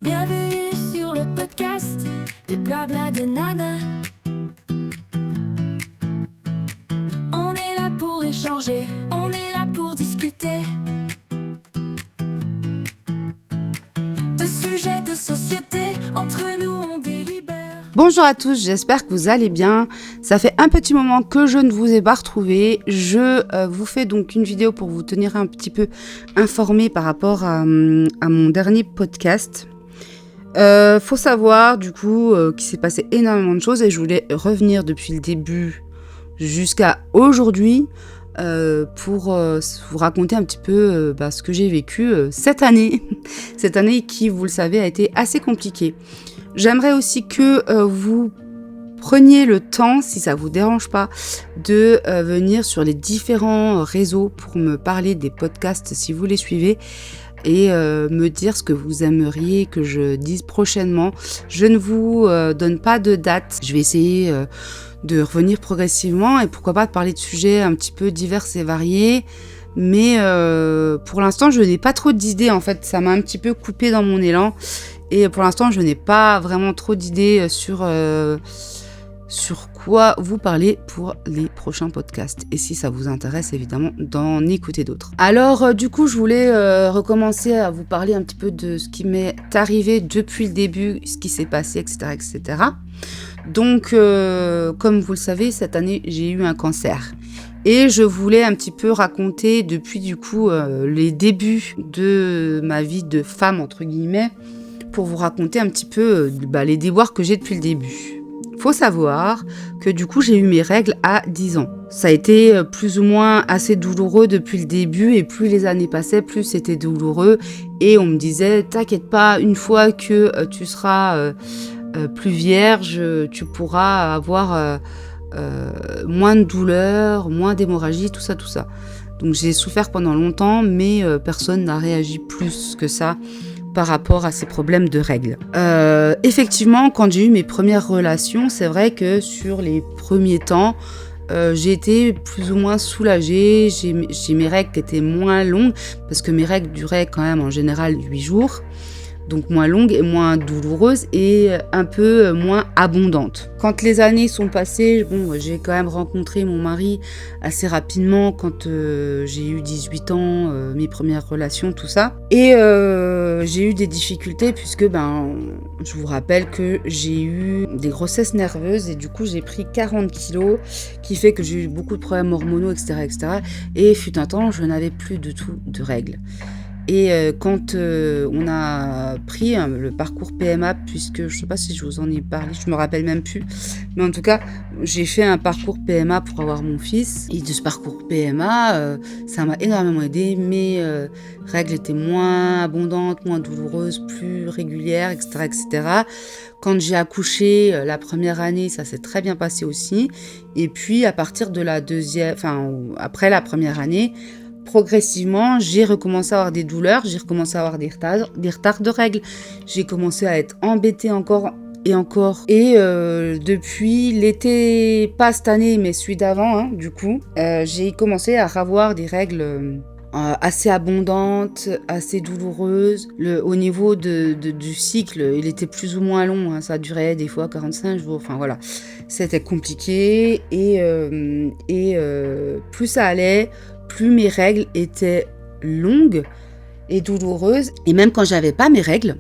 Bienvenue sur le podcast de Blabla de Nana. On est là pour échanger, on est là pour discuter de sujets de société, entre nous on délibère. Bonjour à tous, j'espère que vous allez bien. Ça fait un petit moment que je ne vous ai pas retrouvé. Je vous fais donc une vidéo pour vous tenir un petit peu informé par rapport à mon dernier podcast. Faut savoir du coup qu'il s'est passé énormément de choses et je voulais revenir depuis le début jusqu'à aujourd'hui pour vous raconter un petit peu ce que j'ai vécu cette année. Cette année qui, vous le savez, a été assez compliquée. J'aimerais aussi que vous preniez le temps, si ça ne vous dérange pas, de venir sur les différents réseaux pour me parler des podcasts si vous les suivez et me dire ce que vous aimeriez que je dise prochainement. Je ne vous donne pas de date. Je vais essayer de revenir progressivement et pourquoi pas de parler de sujets un petit peu divers et variés. Mais pour l'instant, je n'ai pas trop d'idées en fait. Ça m'a un petit peu coupé dans mon élan. Et pour l'instant, je n'ai pas vraiment trop d'idées sur quoi vous parler pour les prochains podcasts. Et si ça vous intéresse, évidemment, d'en écouter d'autres. Alors, du coup, je voulais recommencer à vous parler un petit peu de ce qui m'est arrivé depuis le début, ce qui s'est passé, etc., etc. Donc, comme vous le savez, cette année, j'ai eu un cancer. Et je voulais un petit peu raconter depuis, du coup, les débuts de ma vie de femme, entre guillemets, pour vous raconter un petit peu les déboires que j'ai depuis le début. Faut savoir que du coup j'ai eu mes règles à 10 ans. Ça a été plus ou moins assez douloureux depuis le début et plus les années passaient, plus c'était douloureux. Et on me disait, t'inquiète pas, une fois que tu seras plus vierge, tu pourras avoir moins de douleur, moins d'hémorragie, tout ça. Donc j'ai souffert pendant longtemps, mais personne n'a réagi plus que ça par rapport à ces problèmes de règles. Effectivement, quand j'ai eu mes premières relations, c'est vrai que sur les premiers temps, j'ai été plus ou moins soulagée. J'ai mes règles qui étaient moins longues, parce que mes règles duraient quand même en général 8 jours. Donc moins longue et moins douloureuse et un peu moins abondante. Quand les années sont passées, j'ai quand même rencontré mon mari assez rapidement quand j'ai eu 18 ans, mes premières relations, tout ça. Et j'ai eu des difficultés puisque je vous rappelle que j'ai eu des grossesses nerveuses et du coup j'ai pris 40 kilos, qui fait que j'ai eu beaucoup de problèmes hormonaux, etc. Et fut un temps, je n'avais plus du tout de règles. Et quand on a pris le parcours PMA, puisque je ne sais pas si je vous en ai parlé, je me rappelle même plus, mais en tout cas, j'ai fait un parcours PMA pour avoir mon fils. Et de ce parcours PMA, ça m'a énormément aidé. Mes règles étaient moins abondantes, moins douloureuses, plus régulières, etc. Quand j'ai accouché la première année, ça s'est très bien passé aussi. Et puis à partir de la après la première année, progressivement, j'ai recommencé à avoir des douleurs, j'ai recommencé à avoir des retards de règles, j'ai commencé à être embêtée encore et encore. Et depuis l'été, pas cette année, mais celui d'avant, du coup, j'ai commencé à avoir des règles assez abondantes, assez douloureuses. Au niveau du cycle, il était plus ou moins long, ça durait des fois 45 jours, enfin voilà. C'était compliqué et plus ça allait, plus mes règles étaient longues et douloureuses. Et même quand j'avais pas mes règles,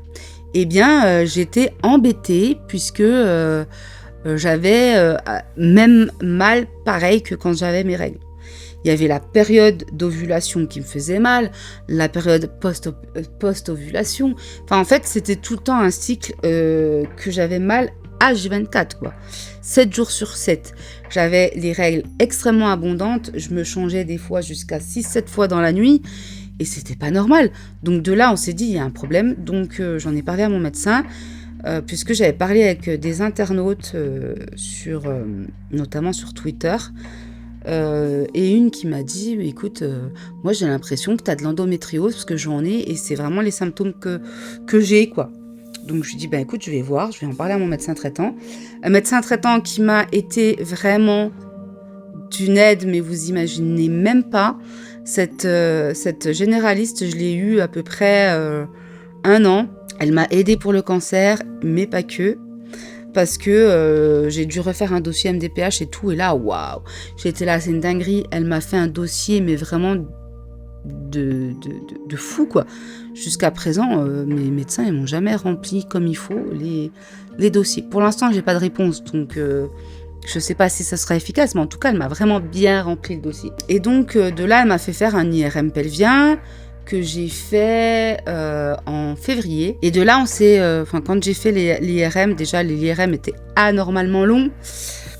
j'étais embêtée puisque j'avais même mal pareil que quand j'avais mes règles. Il y avait la période d'ovulation qui me faisait mal, la période post-ovulation. Enfin, en fait, c'était tout le temps un cycle que j'avais mal H24, quoi. 7 jours sur 7. J'avais les règles extrêmement abondantes. Je me changeais des fois jusqu'à 6-7 fois dans la nuit. Et c'était pas normal. Donc de là, on s'est dit, il y a un problème. Donc j'en ai parlé à mon médecin. Puisque j'avais parlé avec des internautes notamment sur Twitter. Et une qui m'a dit, écoute, moi j'ai l'impression que tu as de l'endométriose parce que j'en ai et c'est vraiment les symptômes que j'ai, quoi. Donc je lui dis, écoute, je vais en parler à mon médecin traitant. Un médecin traitant qui m'a été vraiment d'une aide, mais vous imaginez même pas. Cette généraliste, je l'ai eue à peu près 1 an. Elle m'a aidée pour le cancer, mais pas que. Parce que j'ai dû refaire un dossier MDPH et tout. Et là, waouh, j'étais là, c'est une dinguerie. Elle m'a fait un dossier, mais vraiment de fou, quoi. Jusqu'à présent, mes médecins, ils m'ont jamais rempli comme il faut les dossiers. Pour l'instant, j'ai pas de réponse, donc je sais pas si ça sera efficace, mais en tout cas, elle m'a vraiment bien rempli le dossier. Et donc, de là, elle m'a fait faire un IRM pelvien que j'ai fait en février. Et de là, quand j'ai fait l'IRM, déjà, les IRM étaient anormalement longs,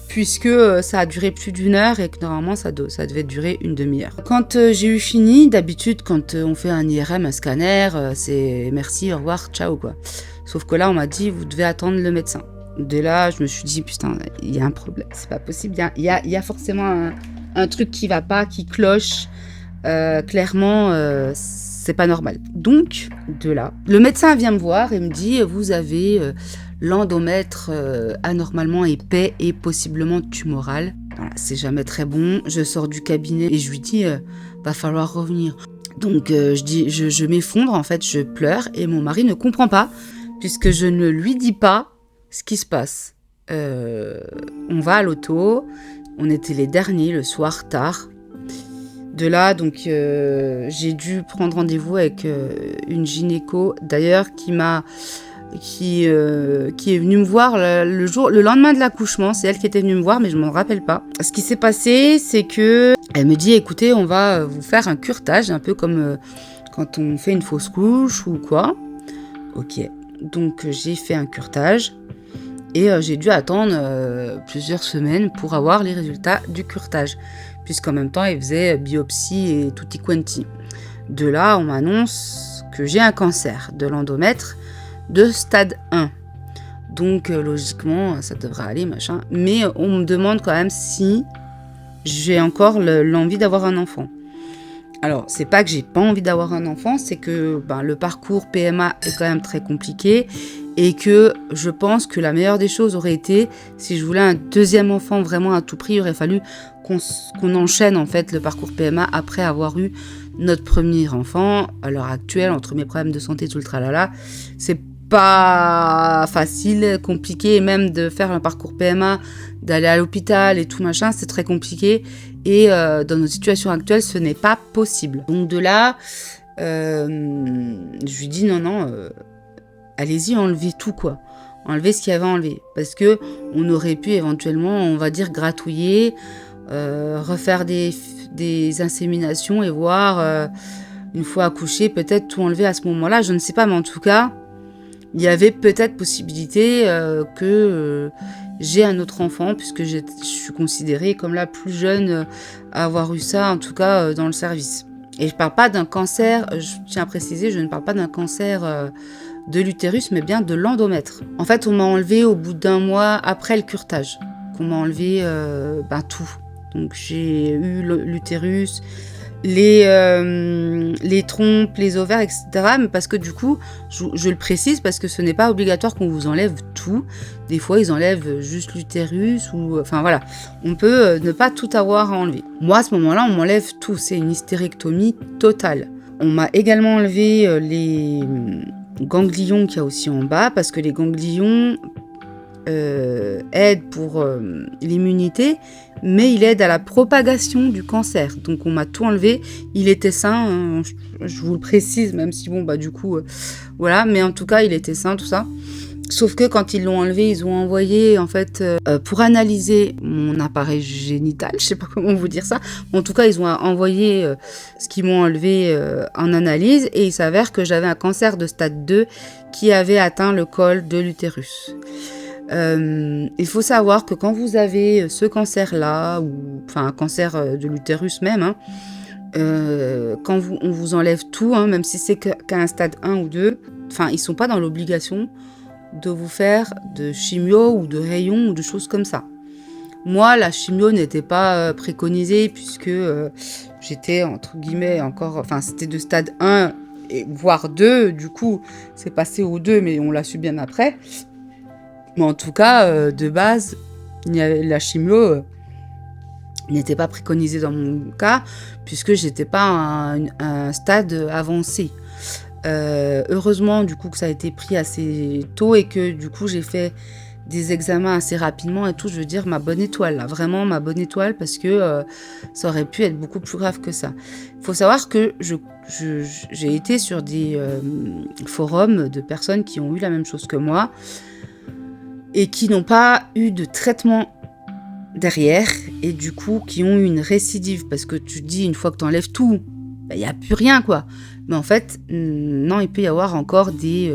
puisque ça a duré plus d'1 heure et que normalement, ça devait durer une demi-heure. Quand j'ai eu fini, d'habitude, quand on fait un IRM, un scanner, c'est merci, au revoir, ciao, quoi. Sauf que là, on m'a dit, vous devez attendre le médecin. De là, je me suis dit, putain, il y a un problème, c'est pas possible. Il y a forcément un truc qui va pas, qui cloche. Clairement, c'est pas normal. Donc, de là, le médecin vient me voir et me dit, vous avez l'endomètre anormalement épais et possiblement tumoral. Voilà, c'est jamais très bon. Je sors du cabinet et je lui dis, va falloir revenir. Donc, je m'effondre, en fait, je pleure et mon mari ne comprend pas puisque je ne lui dis pas ce qui se passe. On va à l'auto, on était les derniers le soir tard. De là, donc, j'ai dû prendre rendez-vous avec une gynéco, d'ailleurs, qui est venue me voir le lendemain de l'accouchement. C'est elle qui était venue me voir, mais je m'en rappelle pas. Ce qui s'est passé, c'est que elle me dit, écoutez, on va vous faire un curetage, un peu comme quand on fait une fausse couche ou quoi. Ok. Donc, j'ai fait un curetage. Et j'ai dû attendre plusieurs semaines pour avoir les résultats du curetage, puisqu'en même temps, il faisait biopsie et tutti quanti. De là, on m'annonce que j'ai un cancer de l'endomètre de stade 1. Donc, logiquement, ça devrait aller, machin. Mais on me demande quand même si j'ai encore l'envie d'avoir un enfant. Alors, c'est pas que j'ai pas envie d'avoir un enfant, c'est que le parcours PMA est quand même très compliqué et que je pense que la meilleure des choses aurait été, si je voulais un deuxième enfant vraiment à tout prix, il aurait fallu qu'on enchaîne en fait le parcours PMA après avoir eu notre premier enfant. À l'heure actuelle, entre mes problèmes de santé, tout le tralala, c'est pas facile, compliqué, et même de faire un parcours PMA, d'aller à l'hôpital et tout machin, c'est très compliqué. Et dans notre situation actuelle, ce n'est pas possible. Donc de là, je lui dis non, allez-y, enlevez tout, quoi. Enlevez ce qu'il y avait à enlever. Parce que on aurait pu éventuellement, on va dire, gratouiller, refaire des inséminations et voir, une fois accouché, peut-être tout enlever à ce moment-là. Je ne sais pas, mais en tout cas, il y avait peut-être possibilité que j'ai un autre enfant, puisque je suis considérée comme la plus jeune à avoir eu ça, en tout cas dans le service. Et je ne parle pas d'un cancer, je tiens à préciser, je ne parle pas d'un cancer de l'utérus, mais bien de l'endomètre. En fait, on m'a enlevé au bout d'1 mois après le curetage, qu'on m'a enlevé tout. Donc j'ai eu l'utérus, les trompes, les ovaires, etc. Mais parce que du coup, je le précise, parce que ce n'est pas obligatoire qu'on vous enlève tout. Des fois, ils enlèvent juste l'utérus ou... Enfin voilà, on peut ne pas tout avoir à enlever. Moi, à ce moment-là, on m'enlève tout. C'est une hystérectomie totale. On m'a également enlevé les ganglions qu'il y a aussi en bas, parce que les ganglions aident pour l'immunité, mais il aide à la propagation du cancer. Donc on m'a tout enlevé, il était sain, hein, je vous le précise, même si du coup, voilà, mais en tout cas, il était sain, tout ça. Sauf que quand ils l'ont enlevé, ils ont envoyé, en fait, pour analyser mon appareil génital, je sais pas comment vous dire ça, en tout cas, ils ont envoyé ce qu'ils m'ont enlevé en analyse, et il s'avère que j'avais un cancer de stade 2 qui avait atteint le col de l'utérus. Il faut savoir que quand vous avez ce cancer-là, ou enfin un cancer de l'utérus même, quand on vous enlève tout, même si c'est qu'à un stade 1 ou 2, enfin ils sont pas dans l'obligation de vous faire de chimio ou de rayons ou de choses comme ça. Moi, la chimio n'était pas préconisée puisque j'étais entre guillemets encore, enfin c'était de stade 1 et voire 2, du coup c'est passé au 2 mais on l'a su bien après. Mais en tout cas, de base, la chimio n'était pas préconisée dans mon cas, puisque j'étais pas à un stade avancé. Heureusement, du coup, que ça a été pris assez tôt et que, du coup, j'ai fait des examens assez rapidement et tout. Je veux dire, ma bonne étoile, là. Vraiment, ma bonne étoile, parce que ça aurait pu être beaucoup plus grave que ça. Il faut savoir que j'ai été sur des forums de personnes qui ont eu la même chose que moi et qui n'ont pas eu de traitement derrière et du coup qui ont eu une récidive, parce que tu te dis, une fois que tu enlèves tout, il n'y a plus rien, quoi. Mais en fait, non, il peut y avoir encore des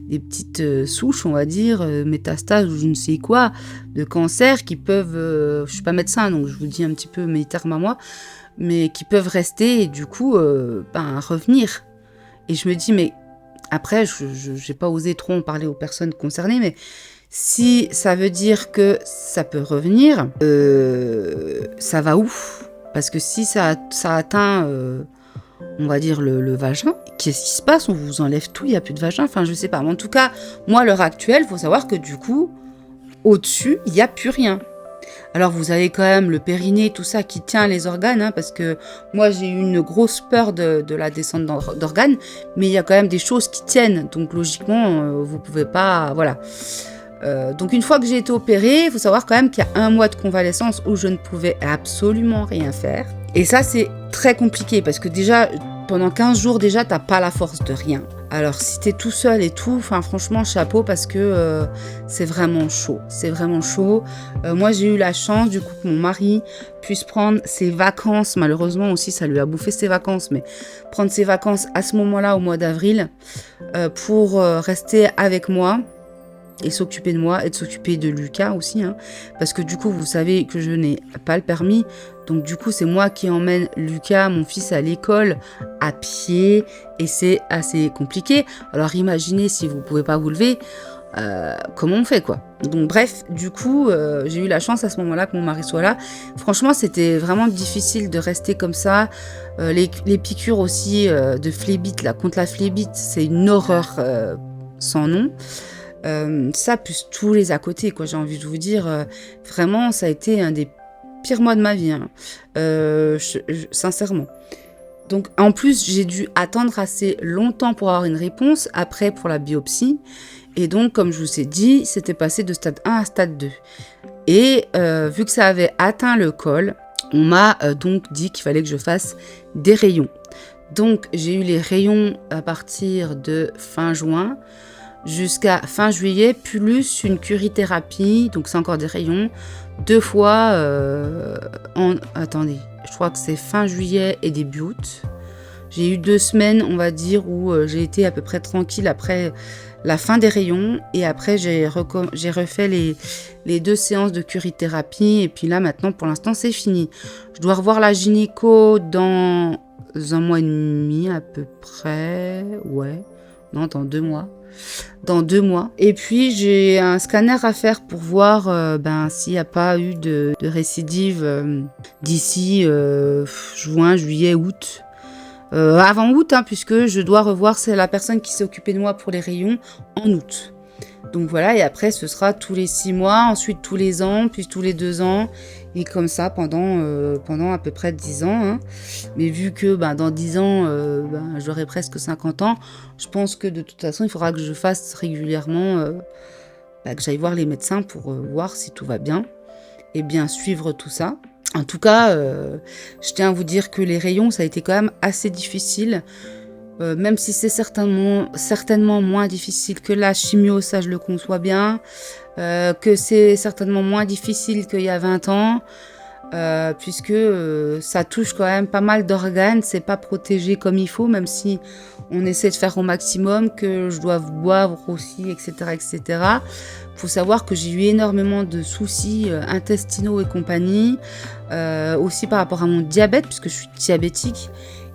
petites souches, on va dire, métastases ou je ne sais quoi, de cancer qui peuvent, je suis pas médecin, donc je vous dis un petit peu mes termes à moi, mais qui peuvent rester et du coup, revenir. Et je me dis, mais après, je n'ai pas osé trop en parler aux personnes concernées, mais si ça veut dire que ça peut revenir, ça va où? Parce que si ça atteint, on va dire, le vagin, qu'est-ce qui se passe? On vous enlève tout, il n'y a plus de vagin? Enfin, je sais pas. Mais en tout cas, moi, à l'heure actuelle, il faut savoir que du coup, au-dessus, il n'y a plus rien. Alors, vous avez quand même le périnée, tout ça, qui tient les organes, hein, parce que moi, j'ai eu une grosse peur de la descente d'organes, mais il y a quand même des choses qui tiennent. Donc, logiquement, vous pouvez pas... Voilà. Donc une fois que j'ai été opérée, il faut savoir quand même qu'il y a 1 mois de convalescence où je ne pouvais absolument rien faire. Et ça, c'est très compliqué parce que déjà, pendant 15 jours, déjà, t'as pas la force de rien. Alors si t'es tout seul et tout, enfin franchement, chapeau parce que c'est vraiment chaud. C'est vraiment chaud. Moi, j'ai eu la chance du coup que mon mari puisse prendre ses vacances. Malheureusement aussi, ça lui a bouffé ses vacances, mais prendre ses vacances à ce moment-là, au mois d'avril, pour rester avec moi et s'occuper de moi et de s'occuper de Lucas aussi, hein, parce que du coup vous savez que je n'ai pas le permis, donc du coup c'est moi qui emmène Lucas, mon fils, à l'école à pied et c'est assez compliqué. Alors imaginez si vous pouvez pas vous lever, comment on fait quoi. Donc bref, du coup j'ai eu la chance à ce moment-là que mon mari soit là. Franchement c'était vraiment difficile de rester comme ça. Les piqûres aussi de phlébite là, contre la phlébite, c'est une horreur sans nom. Ça, plus tous les à côté, quoi, j'ai envie de vous dire, vraiment, ça a été un des pires mois de ma vie, hein. Sincèrement. Donc, en plus, j'ai dû attendre assez longtemps pour avoir une réponse, après pour la biopsie. Et donc, comme je vous ai dit, c'était passé de stade 1 à stade 2. Et vu que ça avait atteint le col, on m'a donc dit qu'il fallait que je fasse des rayons. Donc, j'ai eu les rayons à partir de fin juin, jusqu'à fin juillet, plus une curithérapie, donc c'est encore des rayons, 2 fois attendez, je crois que c'est fin juillet et début août. J'ai eu 2 semaines, on va dire, où j'ai été à peu près tranquille après la fin des rayons, et après j'ai refait les 2 séances de curithérapie, et puis là maintenant pour l'instant c'est fini. Je dois revoir la gynéco dans 1 mois et demi à peu près, ouais, non, dans 2 mois. Dans 2 mois. Et puis j'ai un scanner à faire pour voir s'il n'y a pas eu de récidive d'ici juin, juillet, août. Avant août, hein, puisque je dois revoir, c'est la personne qui s'est occupée de moi pour les rayons en août. Donc voilà, et après ce sera tous les 6 mois, ensuite tous les ans, puis tous les 2 ans, et comme ça pendant à peu près 10 ans. Hein. Mais vu que dans 10 ans, j'aurai presque 50 ans, je pense que de toute façon, il faudra que je fasse régulièrement, que j'aille voir les médecins pour voir si tout va bien, et bien suivre tout ça. En tout cas, je tiens à vous dire que les rayons, ça a été quand même assez difficile. Même si c'est certainement moins difficile que la chimio, ça je le conçois bien, que c'est certainement moins difficile qu'il y a 20 ans, puisque ça touche quand même pas mal d'organes, c'est pas protégé comme il faut, même si on essaie de faire au maximum, que je dois boire aussi, etc. etc. Faut savoir que j'ai eu énormément de soucis intestinaux et compagnie, aussi par rapport à mon diabète, puisque je suis diabétique.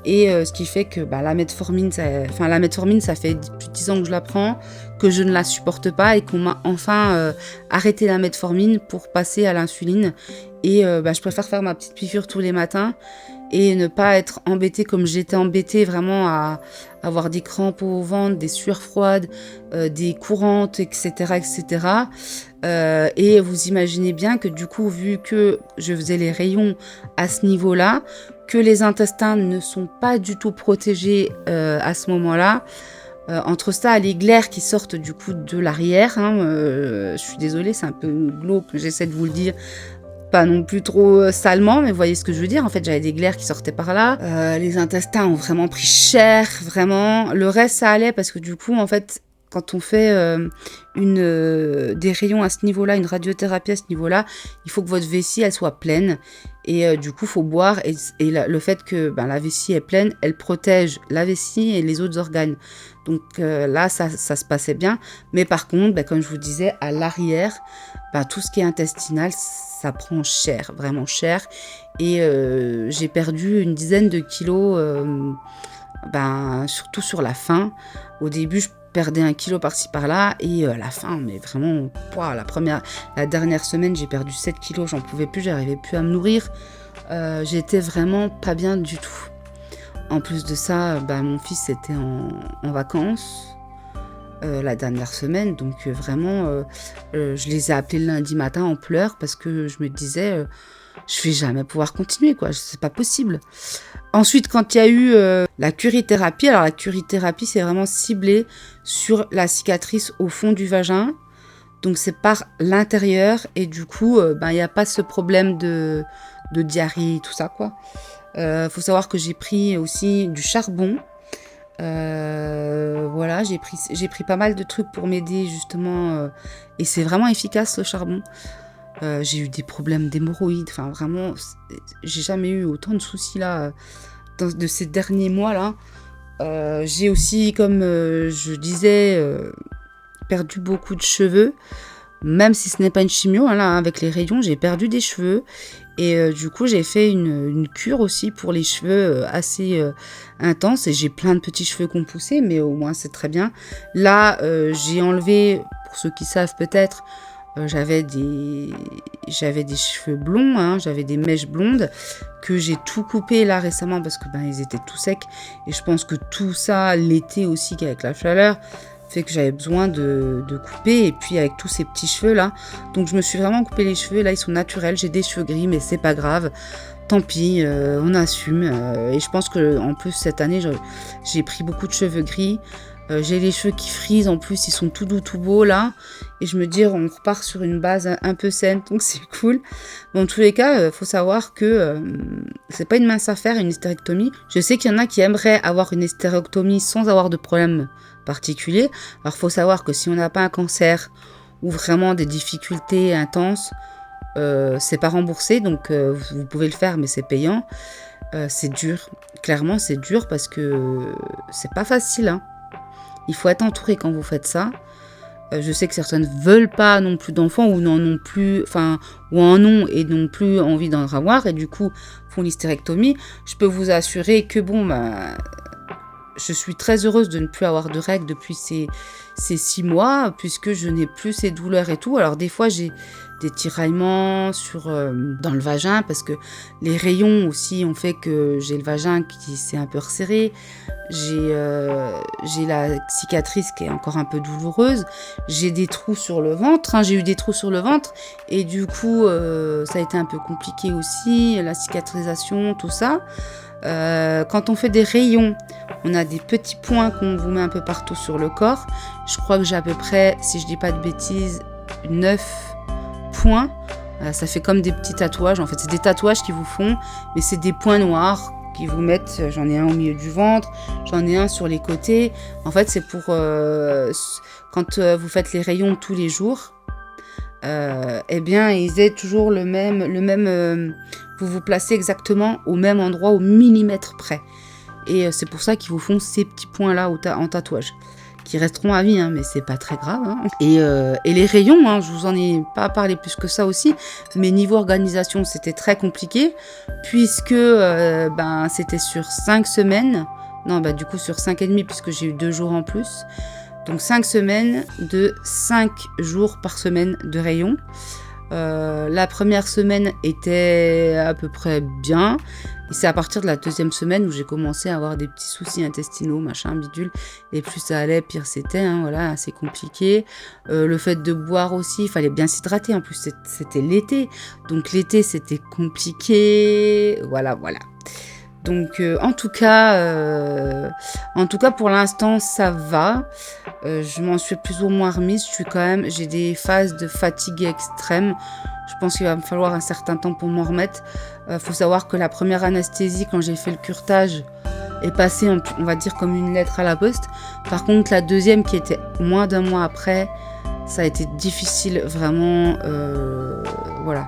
Et ce qui fait que la metformine, ça fait plus de 10 ans que je la prends, que je ne la supporte pas et qu'on m'a enfin arrêté la metformine pour passer à l'insuline. Et je préfère faire ma petite piqûre tous les matins et ne pas être embêtée comme j'étais embêtée, vraiment à avoir des crampes au ventre, des sueurs froides, des courantes, etc. etc. Et vous imaginez bien que du coup, vu que je faisais les rayons à ce niveau-là, que les intestins ne sont pas du tout protégés à ce moment-là. Entre ça, les glaires qui sortent du coup de l'arrière, je suis désolée, c'est un peu glauque, j'essaie de vous le dire, pas non plus trop salement, mais vous voyez ce que je veux dire. En fait, j'avais des glaires qui sortaient par là. Les intestins ont vraiment pris cher, vraiment. Le reste, ça allait parce que du coup, en fait, quand on fait des rayons à ce niveau-là, une radiothérapie à ce niveau-là, il faut que votre vessie, elle soit pleine. Et du coup, il faut boire. Et le fait que la vessie est pleine, elle protège la vessie et les autres organes. Donc là, ça se passait bien. Mais par contre, comme je vous disais, à l'arrière, tout ce qui est intestinal, ça prend cher, vraiment cher. Et j'ai perdu une dizaine de kilos, surtout sur la fin. Au début, je perdais 1 kilo par-ci par-là. Et à la fin, mais vraiment, la dernière semaine, j'ai perdu 7 kilos. J'en pouvais plus, j'arrivais plus à me nourrir. J'étais vraiment pas bien du tout. En plus de ça, mon fils était en vacances la dernière semaine. Donc vraiment, je les ai appelés le lundi matin en pleurs parce que je me disais, je vais jamais pouvoir continuer, quoi. C'est pas possible. Ensuite, quand il y a eu la curithérapie, alors la curithérapie, c'est vraiment ciblé sur la cicatrice au fond du vagin. Donc c'est par l'intérieur et du coup, il n'y a pas ce problème de diarrhée, tout ça, quoi. Faut savoir que j'ai pris aussi du charbon. Voilà, j'ai pris pas mal de trucs pour m'aider justement, et c'est vraiment efficace le charbon. J'ai eu des problèmes d'hémorroïdes, enfin vraiment, j'ai jamais eu autant de soucis là de ces derniers mois là. J'ai aussi, comme je disais, perdu beaucoup de cheveux. Même si ce n'est pas une chimio, là, avec les rayons, j'ai perdu des cheveux. Et du coup, j'ai fait une cure aussi pour les cheveux assez intense. Et j'ai plein de petits cheveux qui ont poussé, mais au moins, c'est très bien. Là, j'ai enlevé, pour ceux qui savent peut-être, j'avais des cheveux blonds, j'avais des mèches blondes que j'ai tout coupé là récemment parce que ils étaient tout secs. Et je pense que tout ça, l'été aussi, avec la chaleur, fait que j'avais besoin de couper, et puis avec tous ces petits cheveux là, donc je me suis vraiment coupé les cheveux. Là ils sont naturels, j'ai des cheveux gris mais c'est pas grave, tant pis, on assume, et je pense que en plus cette année j'ai pris beaucoup de cheveux gris. J'ai les cheveux qui frisent en plus, ils sont tout doux, tout beaux là, et je me dis on repart sur une base un peu saine, donc c'est cool. Bon, en tous les cas, faut savoir que c'est pas une mince affaire une hystérectomie. Je sais qu'il y en a qui aimeraient avoir une hystérectomie sans avoir de problème particulier. Alors faut savoir que si on n'a pas un cancer ou vraiment des difficultés intenses, c'est pas remboursé, donc vous pouvez le faire mais c'est payant. C'est dur, clairement c'est dur parce que c'est pas facile, Il faut être entouré quand vous faites ça. Je sais que certaines ne veulent pas non plus d'enfants ou n'en ont plus, ou en ont et n'ont plus envie d'en avoir et du coup font l'hystérectomie. Je peux vous assurer que je suis très heureuse de ne plus avoir de règles depuis ces 6 mois, puisque je n'ai plus ces douleurs et tout. Alors des fois, j'ai des tiraillements dans le vagin, parce que les rayons aussi ont fait que j'ai le vagin qui s'est un peu resserré. J'ai la cicatrice qui est encore un peu douloureuse. J'ai des trous sur le ventre, j'ai eu des trous sur le ventre. Et du coup, ça a été un peu compliqué aussi, la cicatrisation, tout ça. Quand on fait des rayons, on a des petits points qu'on vous met un peu partout sur le corps. Je crois que j'ai à peu près, si je dis pas de bêtises, 9 points. Ça fait comme des petits tatouages. En fait, c'est des tatouages qui vous font, mais c'est des points noirs qui vous mettent. J'en ai un au milieu du ventre, j'en ai un sur les côtés. En fait, c'est pour quand vous faites les rayons tous les jours. Ils aient toujours le même vous vous placez exactement au même endroit, au millimètre près. Et c'est pour ça qu'ils vous font ces petits points-là en tatouage, qui resteront à vie, mais c'est pas très grave. Et les rayons, je vous en ai pas parlé plus que ça aussi, mais niveau organisation, c'était très compliqué, puisque c'était sur 5 semaines, du coup sur 5 et demi, puisque j'ai eu 2 jours en plus. Donc 5 semaines de 5 jours par semaine de rayons. La première semaine était à peu près bien. Et c'est à partir de la 2e semaine où j'ai commencé à avoir des petits soucis intestinaux, machin, bidule. Et plus ça allait, pire c'était, assez compliqué. Le fait de boire aussi, il fallait bien s'hydrater. En plus, c'était l'été. Donc l'été, c'était compliqué. Voilà. Donc en tout cas pour l'instant ça va. Je m'en suis plus ou moins remise. J'ai des phases de fatigue extrême. Je pense qu'il va me falloir un certain temps pour m'en remettre. Faut savoir que la première anesthésie, quand j'ai fait le curetage, est passée, on va dire, comme une lettre à la poste. Par contre, la deuxième, qui était moins d'un mois après, ça a été difficile, vraiment. Voilà.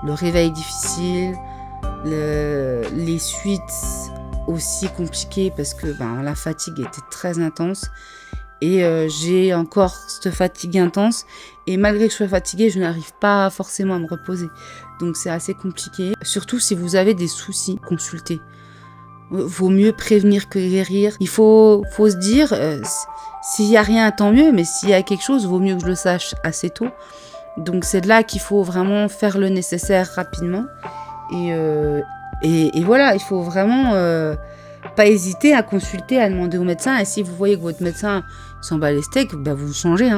Le réveil difficile, les suites aussi compliquées parce que la fatigue était très intense. Et j'ai encore cette fatigue intense. Et malgré que je sois fatiguée, je n'arrive pas forcément à me reposer. Donc c'est assez compliqué. Surtout si vous avez des soucis, consultez. Vaut mieux prévenir que guérir. Il faut se dire, s'il n'y a rien, tant mieux. Mais s'il y a quelque chose, vaut mieux que je le sache assez tôt. Donc c'est de là qu'il faut vraiment faire le nécessaire rapidement. Et voilà, il faut vraiment pas hésiter à consulter, à demander au médecin. Et si vous voyez que votre médecin s'en bat les steaks, vous changez.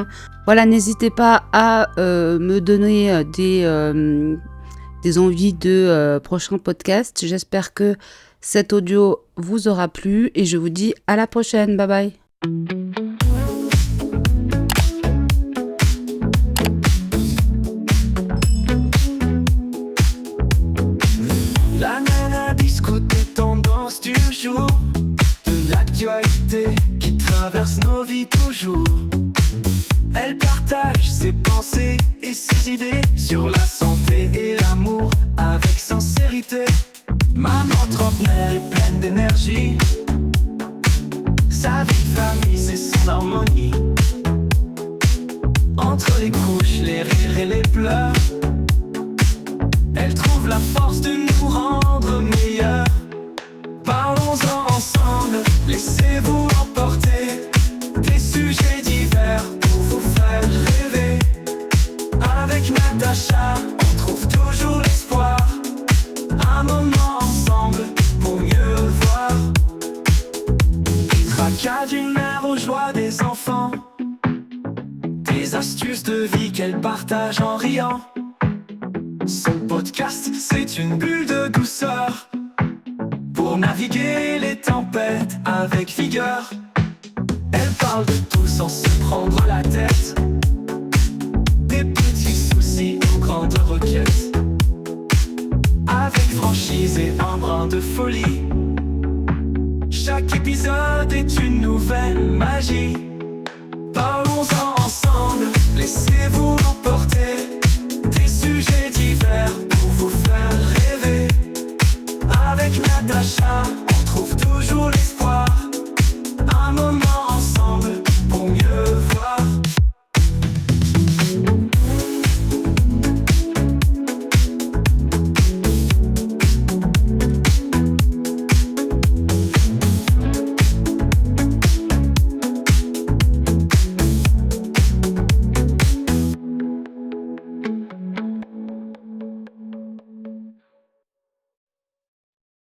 Voilà, n'hésitez pas à me donner des envies de prochains podcasts. J'espère que cet audio vous aura plu et je vous dis à la prochaine. Bye bye. Du jour, de l'actualité qui traverse nos vies toujours. Elle partage ses pensées et ses idées sur la santé et l'amour avec sincérité. Maman trentenaire est pleine d'énergie. Sa vie de famille, c'est son harmonie. Entre les couches, les rires et les pleurs, elle trouve la force de nous rendre meilleurs. Parlons-en ensemble, laissez-vous emporter. Des sujets divers pour vous faire rêver. Avec Natacha, on trouve toujours l'espoir. Un moment ensemble pour mieux voir. Tracas d'une mère aux joies des enfants. Des astuces de vie qu'elle partage en riant. Son podcast, c'est une bulle de douceur. Pour naviguer les tempêtes avec vigueur. Elle parle de tout sans se prendre la tête.